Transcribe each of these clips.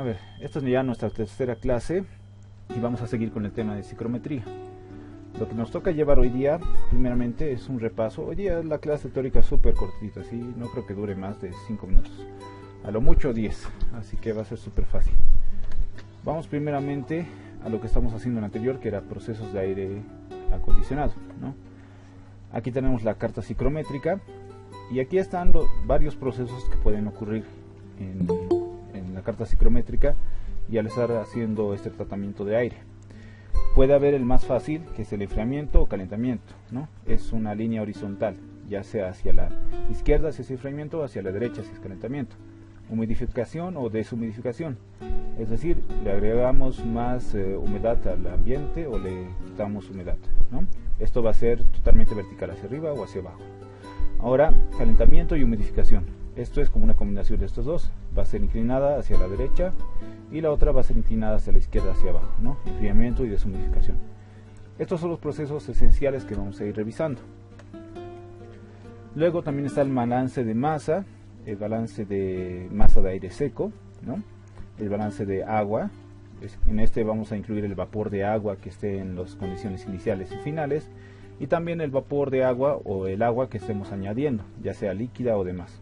A ver, esta es ya nuestra tercera clase y vamos a seguir con el tema de psicometría. Lo que nos toca llevar hoy día, primeramente, es un repaso. Hoy día la clase teórica es súper cortita, ¿sí? No creo que dure más de 5 minutos. A lo mucho 10, así que va a ser súper fácil. Vamos primeramente a lo que estamos haciendo en el anterior, que era procesos de aire acondicionado, ¿no? Aquí tenemos la carta psicométrica y aquí están varios procesos que pueden ocurrir en la carta psicométrica y al estar haciendo este tratamiento de aire. Puede haber el más fácil, que es el enfriamiento o calentamiento, ¿no? Es una línea horizontal, ya sea hacia la izquierda si es enfriamiento o hacia la derecha si es calentamiento. Humidificación o deshumidificación, es decir, le agregamos más humedad al ambiente o le quitamos humedad, ¿no? Esto va a ser totalmente vertical, hacia arriba o hacia abajo. Ahora, calentamiento y humidificación. Esto es como una combinación de estos dos. Va a ser inclinada hacia la derecha y la otra va a ser inclinada hacia la izquierda, hacia abajo, ¿no? Enfriamiento y deshumidificación. Estos son los procesos esenciales que vamos a ir revisando. Luego también está el balance de masa, el balance de masa de aire seco, ¿no? El balance de agua. En este vamos a incluir el vapor de agua que esté en las condiciones iniciales y finales, y también el vapor de agua o el agua que estemos añadiendo, ya sea líquida o demás.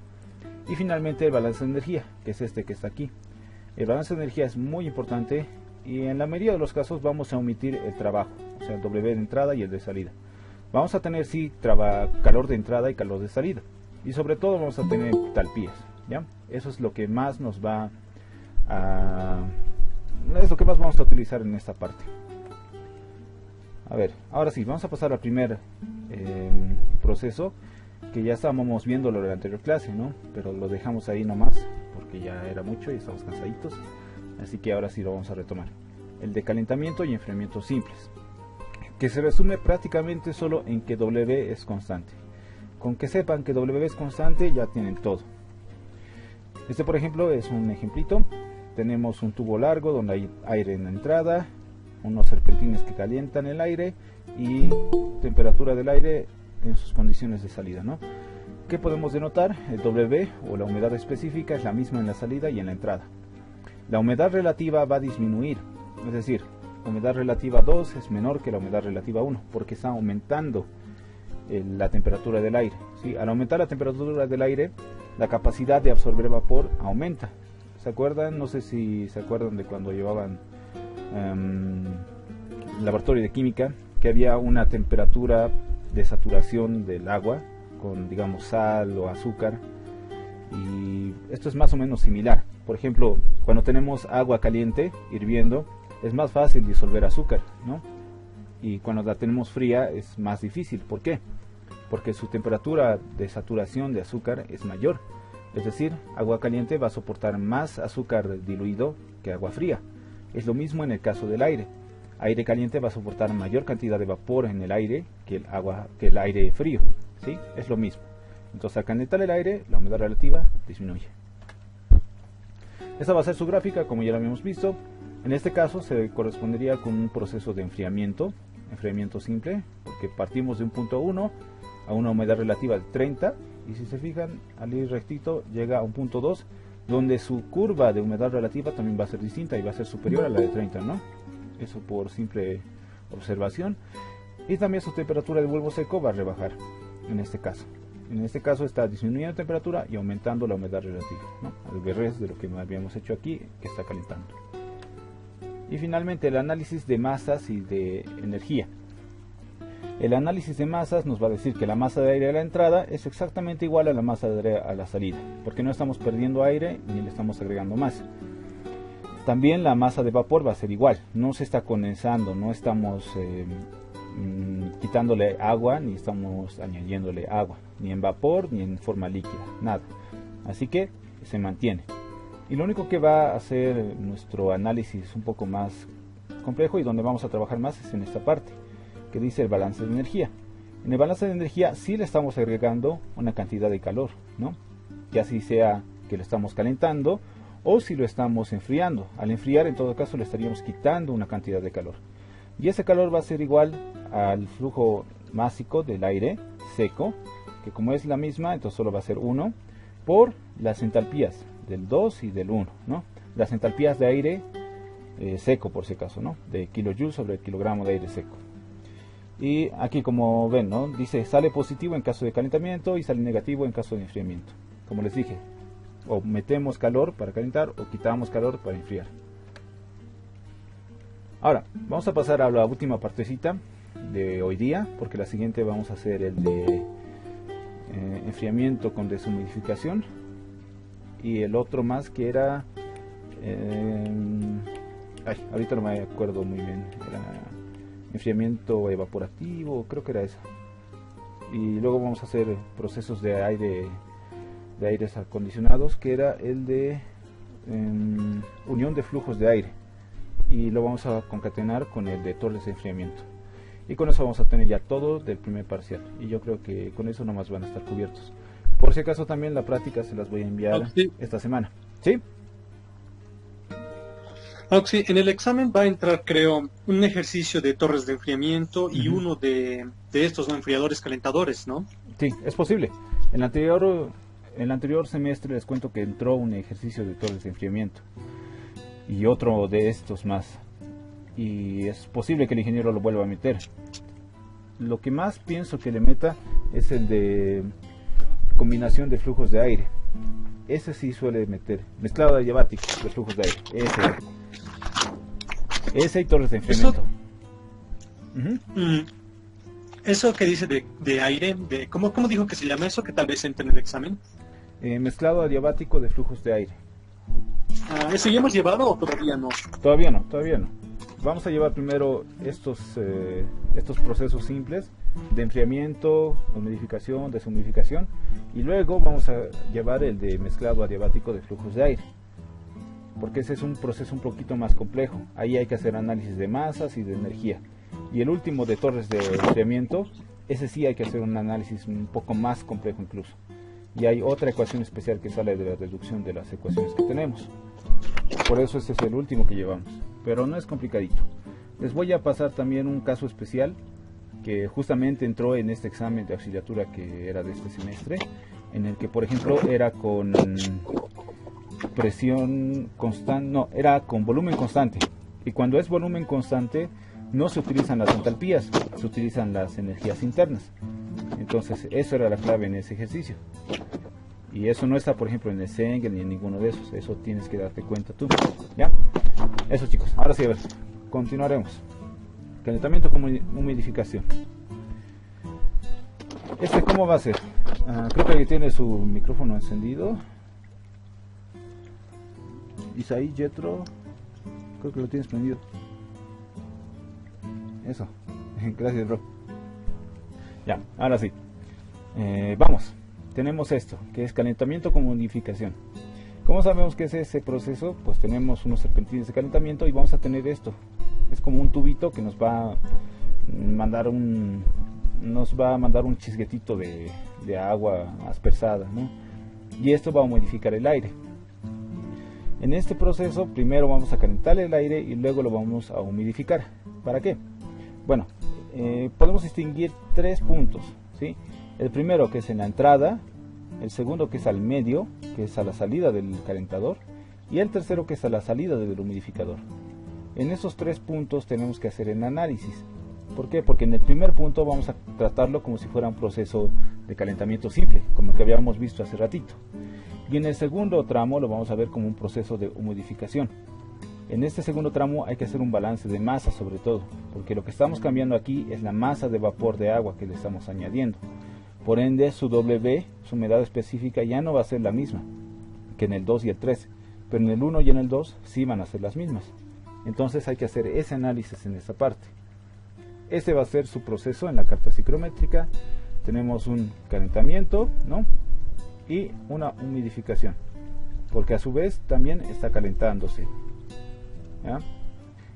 Y finalmente el balance de energía, que es este que está aquí. El balance de energía es muy importante y en la mayoría de los casos vamos a omitir el trabajo, o sea, el W de entrada y el de salida. Vamos a tener sí calor de entrada y calor de salida, y sobre todo vamos a tener talpías, ¿ya? Eso es lo que más nos va a... es lo que más vamos a utilizar en esta parte. A ver, ahora sí, vamos a pasar al primer proceso, que ya estábamos viéndolo en la anterior clase, ¿no? Pero lo dejamos ahí nomás, porque ya era mucho y estamos cansaditos. Así que ahora sí lo vamos a retomar. El de calentamiento y enfriamiento simples, que se resume prácticamente solo en que W es constante. Con que sepan que W es constante ya tienen todo. Este, por ejemplo, es un ejemplito. Tenemos un tubo largo donde hay aire en la entrada, unos serpentines que calientan el aire y temperatura del aire en sus condiciones de salida, ¿no? ¿Qué podemos denotar? El W o la humedad específica es la misma en la salida y en la entrada. La humedad relativa va a disminuir, es decir, la humedad relativa 2 es menor que la humedad relativa 1 porque está aumentando la temperatura del aire, ¿sí? Al aumentar la temperatura del aire, la capacidad de absorber vapor aumenta. ¿Se acuerdan? No sé si se acuerdan de cuando llevaban laboratorio de química, que había una temperatura de saturación del agua con, digamos, sal o azúcar, y esto es más o menos similar. Por ejemplo, cuando tenemos agua caliente hirviendo es más fácil disolver azúcar, ¿no? Y cuando la tenemos fría es más difícil. ¿Por qué? Porque su temperatura de saturación de azúcar es mayor, es decir, agua caliente va a soportar más azúcar diluido que agua fría. Es lo mismo en el caso del aire. Aire caliente va a soportar mayor cantidad de vapor en el aire que el aire frío, ¿sí? Es lo mismo. Entonces, al calentar el aire, la humedad relativa disminuye. Esta va a ser su gráfica, como ya lo habíamos visto. En este caso se correspondería con un proceso de enfriamiento simple, porque partimos de un punto 1 a una humedad relativa de 30, y si se fijan, al ir rectito llega a un punto 2, donde su curva de humedad relativa también va a ser distinta y va a ser superior a la de 30, ¿no? Eso por simple observación. Y también su temperatura de bulbo seco va a rebajar en este caso. En este caso está disminuyendo la temperatura y aumentando la humedad relativa, ¿no? Al revés de lo que habíamos hecho aquí, que está calentando. Y finalmente el análisis de masas y de energía. El análisis de masas nos va a decir que la masa de aire a la entrada es exactamente igual a la masa de aire a la salida, porque no estamos perdiendo aire ni le estamos agregando más. También la masa de vapor va a ser igual, no se está condensando, no estamos quitándole agua ni estamos añadiéndole agua, ni en vapor ni en forma líquida, nada. Así que se mantiene. Y lo único que va a hacer nuestro análisis un poco más complejo y donde vamos a trabajar más es en esta parte, que dice el balance de energía. En el balance de energía sí le estamos agregando una cantidad de calor, ¿no? Ya si sea que lo estamos calentando o si lo estamos enfriando. Al enfriar, en todo caso, le estaríamos quitando una cantidad de calor. Y ese calor va a ser igual al flujo másico del aire seco, que como es la misma, entonces solo va a ser 1 por las entalpías. del 2 y del 1, ¿no? Las entalpías de aire seco, por si acaso, ¿no? De kilojoules sobre el kilogramo de aire seco. Y aquí, como ven, ¿no? Dice sale positivo en caso de calentamiento y sale negativo en caso de enfriamiento. Como les dije, o metemos calor para calentar o quitamos calor para enfriar. Ahora, vamos a pasar a la última partecita de hoy día, porque la siguiente vamos a hacer el de enfriamiento con deshumidificación, y el otro más que era ahorita no me acuerdo muy bien, era enfriamiento evaporativo, creo que era esa. Y luego vamos a hacer procesos de aires acondicionados, que era el de unión de flujos de aire, y lo vamos a concatenar con el de torres de enfriamiento. Y con eso vamos a tener ya todo del primer parcial. Y yo creo que con eso nomás van a estar cubiertos. Por si acaso también la práctica se las voy a enviar esta semana. ¿Sí? Sí, en el examen va a entrar, creo, un ejercicio de torres de enfriamiento y uno de estos, ¿no? Enfriadores calentadores, ¿no? Sí, es posible. En el anterior semestre les cuento que entró un ejercicio de torres de enfriamiento. Y otro de estos más. Y es posible que el ingeniero lo vuelva a meter. Lo que más pienso que le meta es el de combinación de flujos de aire. Ese sí suele meter mezclado adiabático de flujos de aire. Ese y torres de enfriamiento. Eso que dice de aire, ¿cómo dijo que se llama eso? Que tal vez entre en el examen. Mezclado adiabático de flujos de aire. ¿Eso ya hemos llevado o todavía no? Todavía no. Vamos a llevar primero estos procesos simples de enfriamiento, humidificación, deshumidificación, y luego vamos a llevar el de mezclado adiabático de flujos de aire, porque ese es un proceso un poquito más complejo. Ahí hay que hacer análisis de masas y de energía. Y el último de torres de enfriamiento, ese sí hay que hacer un análisis un poco más complejo incluso. Y hay otra ecuación especial que sale de la reducción de las ecuaciones que tenemos. Por eso ese es el último que llevamos, pero no es complicadito. Les voy a pasar también un caso especial que justamente entró en este examen de auxiliatura que era de este semestre, en el que por ejemplo era con presión constante, no, era con volumen constante. Y cuando es volumen constante no se utilizan las entalpías, se utilizan las energías internas. Entonces eso era la clave en ese ejercicio. Y eso no está, por ejemplo, en el Sengel ni en ninguno de esos. Eso tienes que darte cuenta tú. ¿Ya? Eso, chicos. Ahora sí, a ver. Continuaremos. Calentamiento con humidificación. ¿Cómo va a ser? Creo que tiene su micrófono encendido. Isaí, Jetro. Creo que lo tienes prendido. Eso. Gracias, bro. Ya, ahora sí. Vamos. Tenemos esto, que es calentamiento con humidificación. ¿Cómo sabemos que es ese proceso? Pues tenemos unos serpentines de calentamiento y vamos a tener esto. Es como un tubito que nos va a mandar un chisguetito de agua aspersada, ¿no? Y esto va a humidificar el aire. En este proceso primero vamos a calentar el aire y luego lo vamos a humidificar. ¿Para qué? Bueno, podemos distinguir tres puntos, ¿sí? El primero, que es en la entrada; el segundo, que es al medio, que es a la salida del calentador; y el tercero, que es a la salida del humidificador. En esos tres puntos tenemos que hacer el análisis. ¿Por qué? Porque en el primer punto vamos a tratarlo como si fuera un proceso de calentamiento simple, como el que habíamos visto hace ratito. Y en el segundo tramo lo vamos a ver como un proceso de humidificación. En este segundo tramo hay que hacer un balance de masa sobre todo, porque lo que estamos cambiando aquí es la masa de vapor de agua que le estamos añadiendo. Por ende, su W, su humedad específica, ya no va a ser la misma que en el 2 y el 3, pero en el 1 y en el 2 sí van a ser las mismas. Entonces hay que hacer ese análisis en esta parte. Este va a ser su proceso en la carta psicométrica. Tenemos un calentamiento, ¿no? Y una humidificación, porque a su vez también está calentándose. ¿Ya?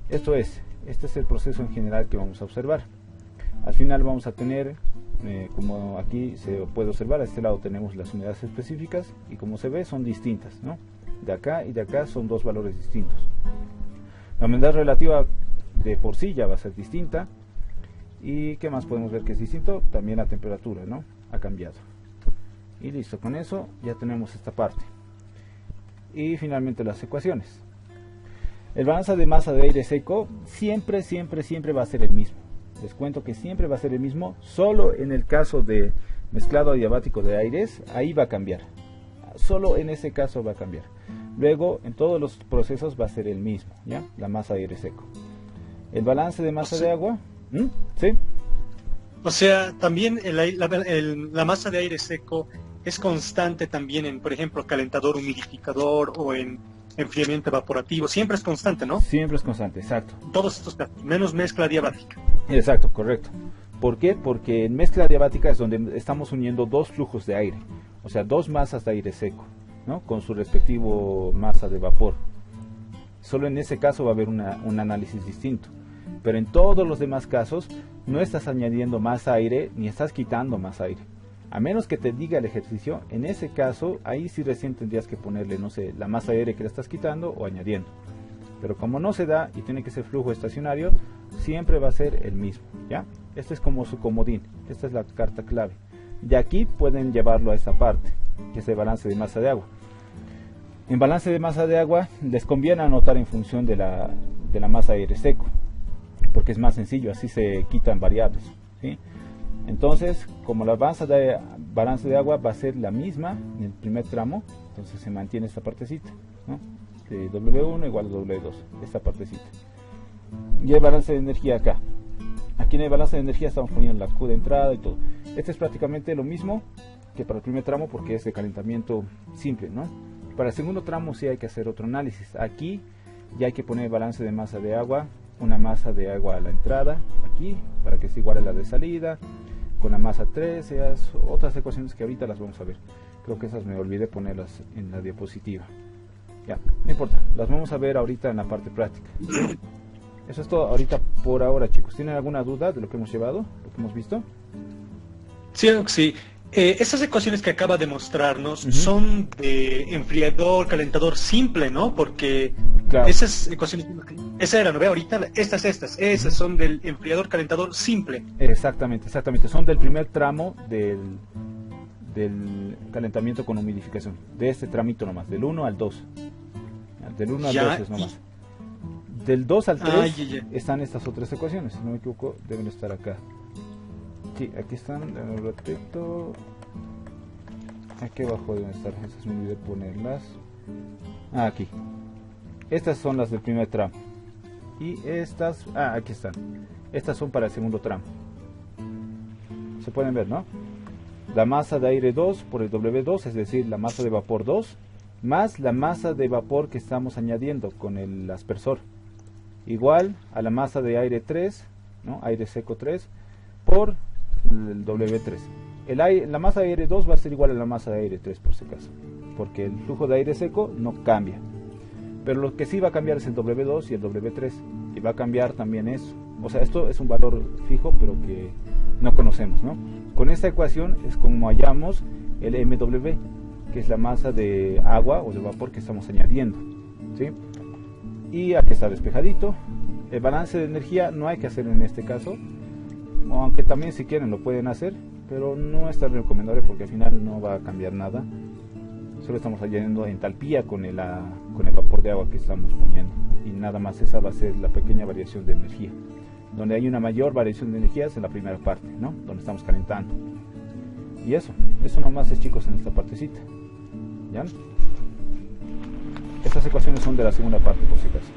Este es el proceso en general que vamos a observar. Al final vamos a tener, como aquí se puede observar, a este lado tenemos las humedades específicas y como se ve son distintas, ¿no? De acá y de acá son dos valores distintos. La humedad relativa de por sí ya va a ser distinta. ¿Y qué más podemos ver que es distinto? También la temperatura, ¿no? Ha cambiado. Y listo, con eso ya tenemos esta parte. y finalmente las ecuaciones. El balance de masa de aire seco siempre va a ser el mismo. Les cuento que siempre va a ser el mismo, solo en el caso de mezclado adiabático de aires, ahí va a cambiar. Solo en ese caso va a cambiar. Luego, en todos los procesos va a ser el mismo, ¿ya? La masa de aire seco. El balance de masa de agua, ¿sí? O sea, también la masa de aire seco es constante también en, por ejemplo, calentador humidificador o en enfriamiento evaporativo. Siempre es constante, ¿no? Siempre es constante, exacto. Todos estos casos, menos mezcla adiabática. Exacto, correcto. ¿Por qué? Porque en mezcla adiabática es donde estamos uniendo dos flujos de aire, o sea, dos masas de aire seco, ¿no? Con su respectivo masa de vapor. Solo en ese caso va a haber un análisis distinto. Pero en todos los demás casos no estás añadiendo más aire ni estás quitando más aire. A menos que te diga el ejercicio, en ese caso, ahí sí recién tendrías que ponerle, no sé, la masa de aire que le estás quitando o añadiendo. Pero como no se da y tiene que ser flujo estacionario, siempre va a ser el mismo, ¿ya? Este es como su comodín, esta es la carta clave. De aquí pueden llevarlo a esta parte, que es el balance de masa de agua. En balance de masa de agua les conviene anotar en función de la masa de aire seco, porque es más sencillo, así se quitan variables, ¿sí? Entonces, como la balance de agua va a ser la misma en el primer tramo, entonces se mantiene esta partecita, ¿no? De W1 igual a W2, esta partecita. Y el balance de energía acá. Aquí en el balance de energía estamos poniendo la Q de entrada y todo. Este es prácticamente lo mismo que para el primer tramo porque es de calentamiento simple, ¿no? Para el segundo tramo sí hay que hacer otro análisis. Aquí ya hay que poner el balance de masa de agua, una masa de agua a la entrada, aquí, para que sea igual a la de salida, con la masa 3, esas otras ecuaciones que ahorita las vamos a ver. Creo que esas me olvidé ponerlas en la diapositiva. Ya, no importa, las vamos a ver ahorita en la parte práctica. Eso es todo ahorita por ahora, chicos. ¿Tienen alguna duda de lo que hemos llevado, lo que hemos visto? Sí, sí. Esas ecuaciones que acaba de mostrarnos son de enfriador, calentador simple, ¿no? Porque claro, esas ecuaciones, esa era, ¿no ve? Ahorita, esas son del enfriador, calentador simple. Exactamente, son del primer tramo del calentamiento con humidificación, de este tramito nomás, del 1 al 2. Del 1 al 2 es nomás. Del 2 al 3 están estas otras ecuaciones, si no me equivoco, deben estar acá. Sí, aquí están, repito. Aquí abajo deben estar, esas me olvidé ponerlas. Aquí. Estas son las del primer tramo. Y estas, aquí están. Estas son para el segundo tramo. Se pueden ver, ¿no? La masa de aire 2 por el W2, es decir, la masa de vapor 2, más la masa de vapor que estamos añadiendo con el aspersor. Igual a la masa de aire 3, ¿no? Aire seco 3, por el W3. La masa de aire 2 va a ser igual a la masa de aire 3 por si acaso, porque el flujo de aire seco no cambia. Pero lo que sí va a cambiar es el W2 y el W3, y va a cambiar también eso. O sea, esto es un valor fijo, pero que no conocemos, ¿no? Con esta ecuación es como hallamos el MW, que es la masa de agua o de vapor que estamos añadiendo, ¿sí? Y aquí está despejadito. El balance de energía no hay que hacerlo en este caso, aunque también si quieren lo pueden hacer, pero no es tan recomendable porque al final no va a cambiar nada. Solo estamos añadiendo entalpía con el vapor de agua que estamos poniendo, y nada más. Esa va a ser la pequeña variación de energía. Donde hay una mayor variación de energía es en la primera parte, ¿no? Donde estamos calentando. Y eso nomás es, chicos, en esta partecita. ¿Ya? Estas ecuaciones son de la segunda parte, por si acaso.